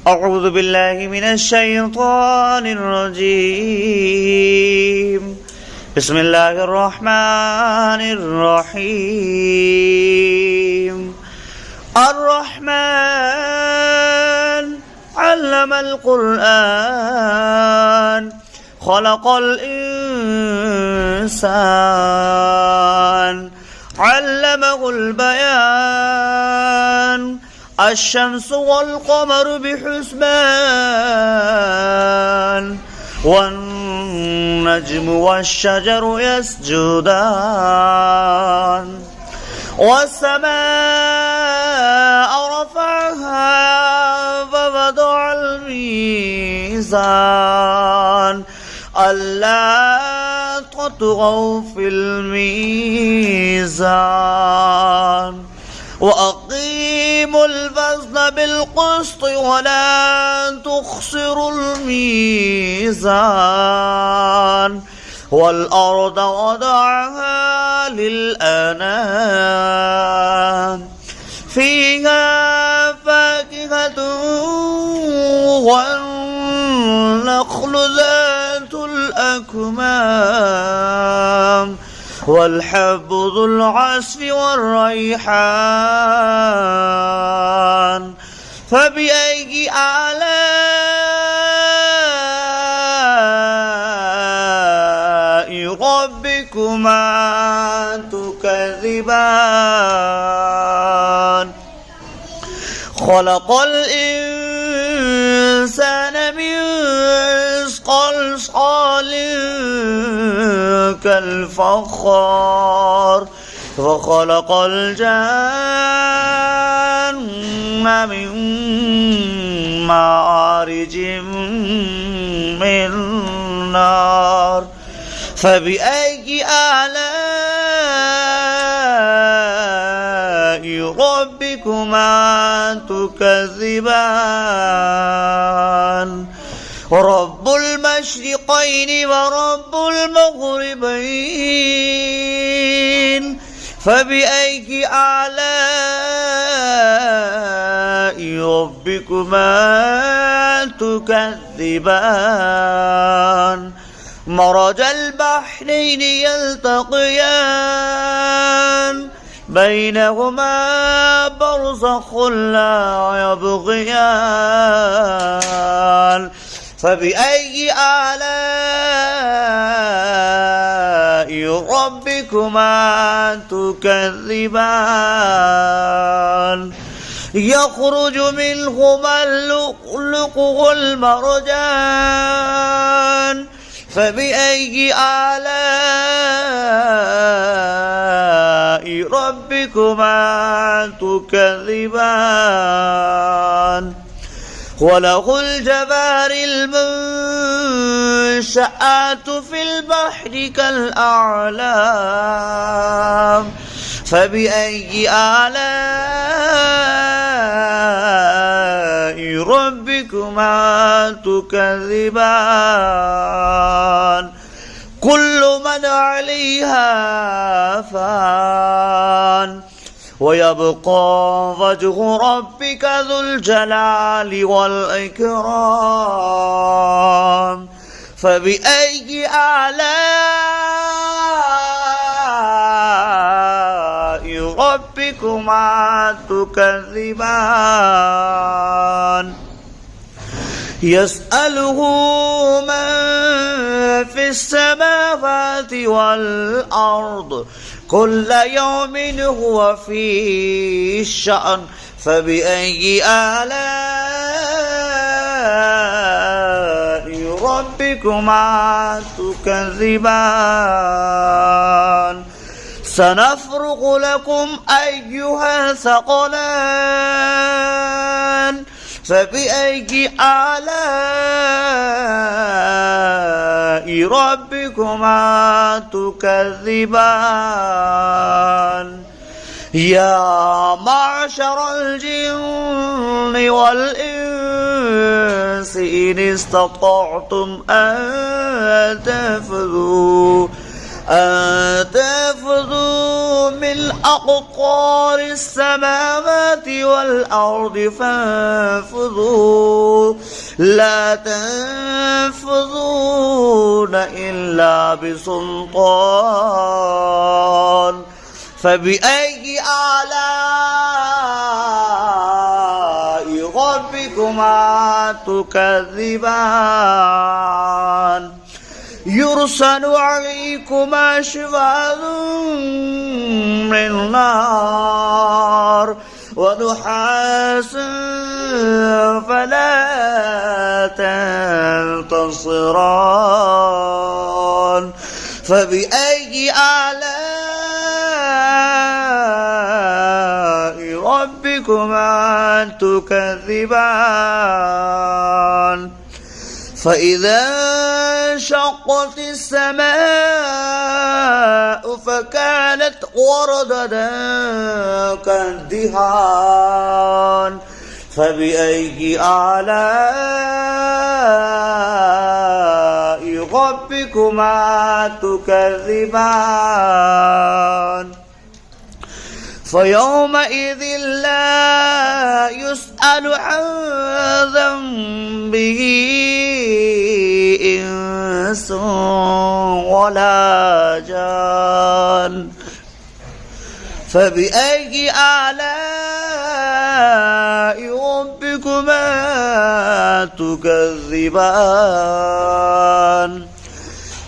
أعوذ بالله من الشيطان الرجيم. بسم الله الرحمن الرحيم. الرحمن علم القرآن خلق الإنسان علمه البيان الشمس والقمر بحسبان والنجم والشجر يسجدان والسماء رفعها فوضع الميزان ألا تطغوا في الميزان وأقيموا الوزن بالقسط ولا تخسروا الميزان والأرض وضعها للأنام فيها فاكهة والنخل ذات الأكمام والحب ذو العصف والريحان فبأي آلاء ربكما تكذبان خلق الإنسان من صلصال كالفخار وخلق الجن من مارج من نار فبأي آلاء ربكما تكذبان رب المشرقين ورب المغربين فبأي آلاء ربكما تكذبان مرج البحرين يلتقيان بينهما برزخ لا يبغيان فبأي آلاء ربكما تكذبان يخرج منهما اللؤلؤ والمرجان فبأي آلاء ربكما تكذبان وله الجوار المنشآت في البحر كالأعلام فبأي آلاء ربكما تكذبان كل من عليها فان ويبقى وجه ربك ذو الجلال والإكرام فبأي آلاء ربكما تكذبان يسأله من في السماوات والأرض كل يوم هو في شأن فبأي آلاء ربكما تكذبان سنفرغ لكم أيها الثقلان فبأي آلاء ربكما تكذبان يا معشر الجن والإنس إن استطعتم أن تنفذوا من أقطار السماوات والأرض فانفذوا لا تنفذون إلا بسلطان فبأي آلاء ربكما تكذبان يرسل عليكما شواظ من نار ونحاس فلا تنتصران فبأي آلاء ربكما تكذبان فإذا انشقت السماء فكانت وردة كالدهان فبأي آلاء ربكما تكذبان فيومئذ لا يسأل عن ذنبه إنس ولا جان فبأي آلاء ربكما تكذبان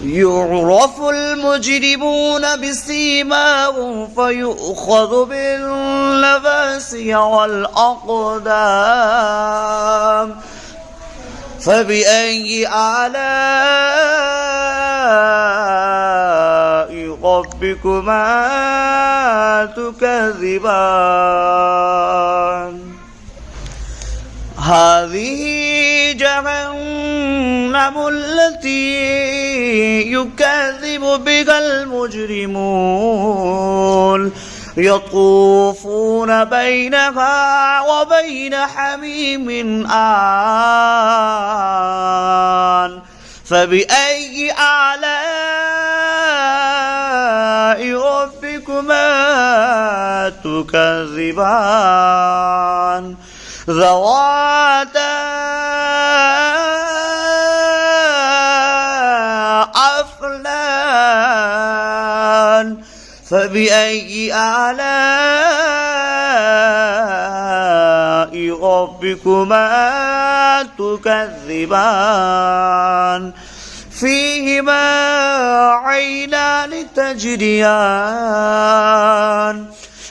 يعرف المجرمون بسيماهم فيؤخذ بالنواصي والأقدام فبأي آلاء ربكما تكذبان هذه جهنم التي يكذب بها المجرمون يطوفون بينها وبين حميم آن فبأي آلاء ربكما تكذبان ذواتا أفنان فبأي آلاء ربكما تكذبان فيهما عينان تجريان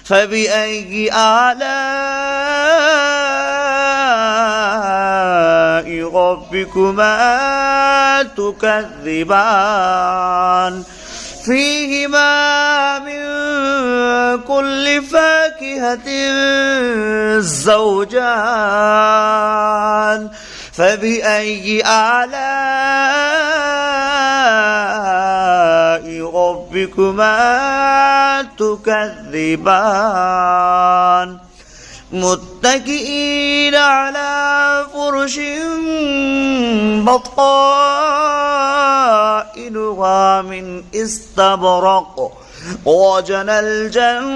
فبأي آلاء ربكما تكذبان فيهما من كل فاكهة زوجان فبأي آلاء ربكما تكذبان متكئين على فرش بطائنها من استبرق وجنى الجنتين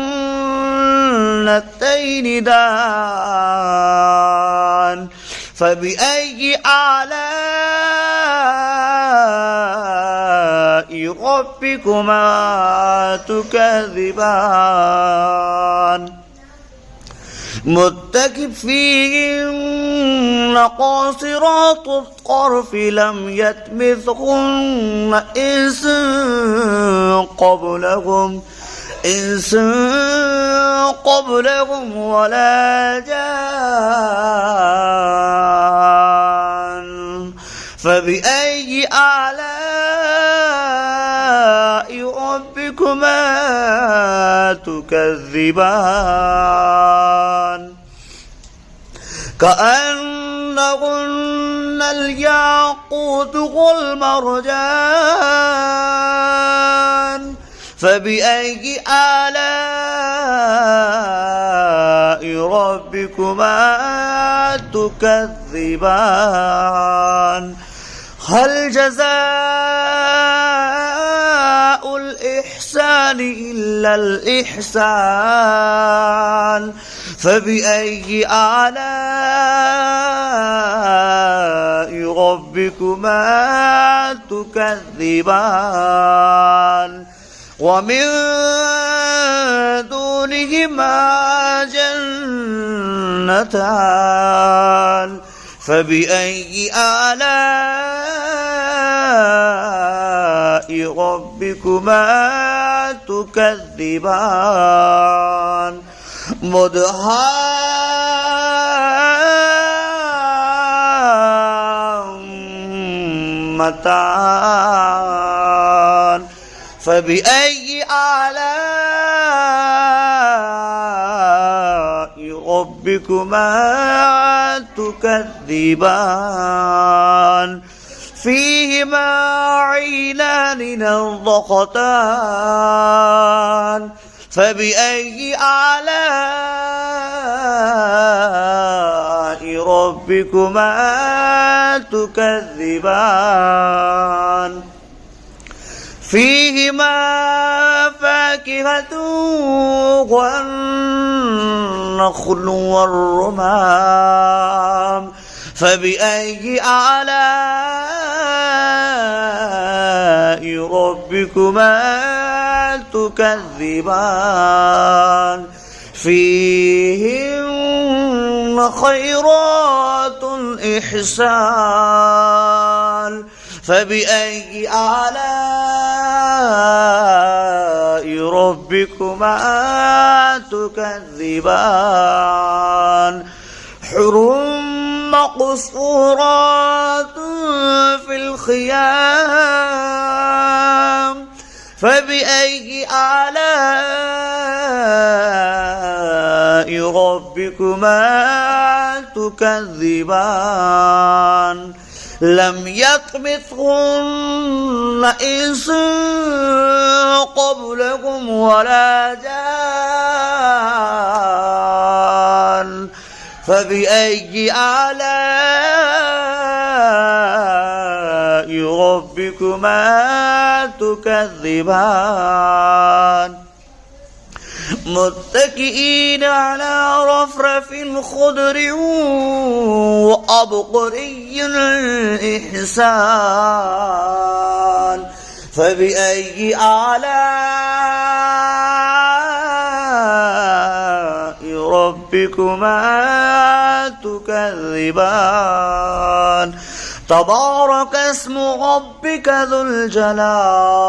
دان فبأي آلاء ربكما تكذبان متكئين قاصرات الطرف لم يطمثهن إنس قبلهم ولا جان فبأي آلاء ربكما تكذبان كأنهن الياقوت والمرجان فبأي آلاء ربكما تكذبان هل جزاء الإحسان إلا الإحسان فبأي آلاء ربكما تكذبان ومن دونهما جنتان فبأي آلاء ربكما تكذبان مدهامتان فبأي آلاء ربكما تكذبان فيهما عينان نضختان فبأي آلاء ربكما تكذبان فيهما فاكهة والنخل والرمان فبأي آلاء ربكما تكذبان فيهن خيرات إحسان فبأي آلاء ربكما تكذبان حر مقصورات في الخيام فبأي آلاء ربكما تكذبان لم يطمثهن إنس قبلكم ولا جان فبأي آلاء ربكما تكذبان متكئين على رفرف خضر وأبقري إحسان فبأي آلاء ربكما تكذبان تبارك اسم ربك ذو الجلال